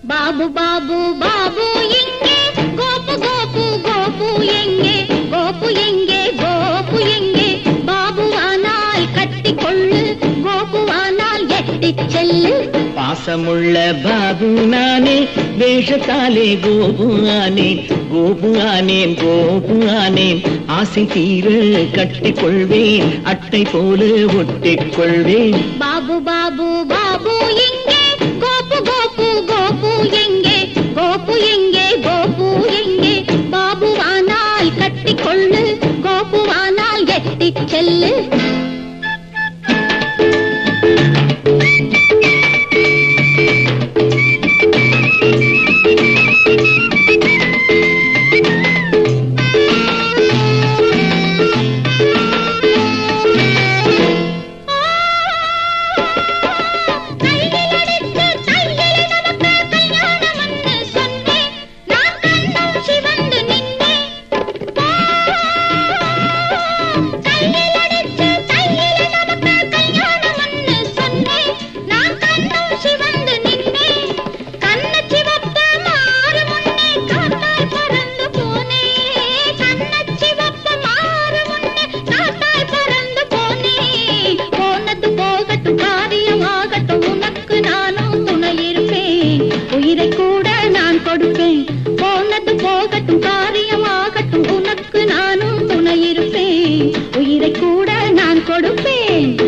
பாபு பாபு பாபு எங்கே கோபு கோபு கோபு எங்கே கோபு எங்கே கோபு எங்கே பாபுவானால் கட்டிக்கொள்ளு கோபுவானால் எட்டிச் செல்லு பாசமுள்ள பாபு நானே வேஷத்தாலே கோபு ஆனேன் கோபு ஆனேன் கோபு ஆனேன் ஆசை தீர கட்டிக்கொள்வேன் அட்டை போல ஒட்டிக்கொள்வேன் பாபு பாபு பாபு எங்கே கோபு கோபு கோபு எங்கே கோபு எங்கே கோபு எங்கே பாபுவானால் கட்டிக்கொள்ளு கோபுவானால் எட்டிச் செல்லு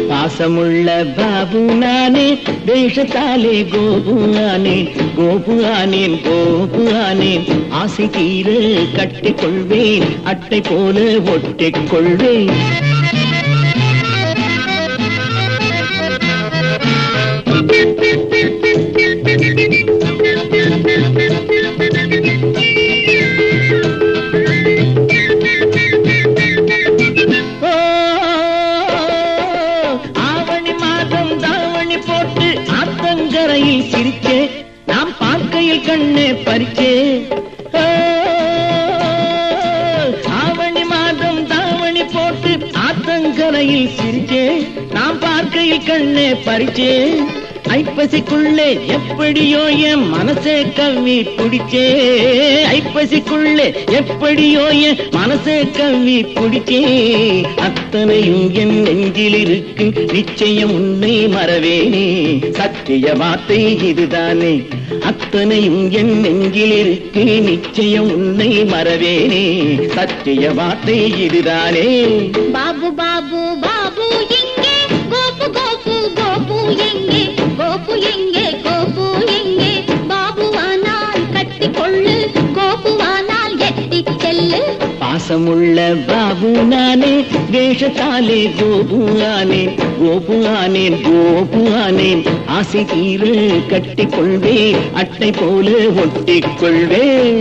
பாசமுள்ள பாபு நானே வேஷத்தாலே கோபு ஆனேன் கோபு ஆனேன் கோபு ஆனேன் ஆசை தீர கட்டிக்கொள்வேன் அட்டை போல ஒட்டிக்கொள்வேன் சிரிச்சே நாம் பார்க்கையில் கண்ணே பறிச்சே ஆவணி மாதம் தாவணி போட்டு ஆத்தங்கரையில் சிரிச்சே நாம் பார்க்கையில் கண்ணே பறிச்சே ஐப்பசிக்குள்ளே எப்படியோ என் மனசே கவ்வி பிடிச்சே ஐப்பசிக்குள்ளே எப்படியோ என் மனசே கவ்வி பிடிச்சே அத்தனையும் என் நெஞ்சில் இருக்கு நிச்சயம் உன்னை மறவேனே சத்திய வார்த்தை இதுதானே அத்தனையும் என் நெஞ்சில் இருக்கு நிச்சயம் உன்னை மறவேனே சத்திய வார்த்தை இதுதானே பாபு பாபு பாபு எங்கே கோபு கோபு கோபு எங்கே கோபு எங்கே கோபு எங்கே பாபுவானால் கட்டிக்கொள்ளு கோபுவானால் எட்டிச் செல்லு பாசமுள்ள பாபு நானே வேஷத்தாலே கோபு ஆனேன் கோபு ஆனேன் கோபு ஆனேன் ஆசை தீர கட்டிக்கொள்வேன் அட்டை போல ஒட்டிக்கொள்வேன்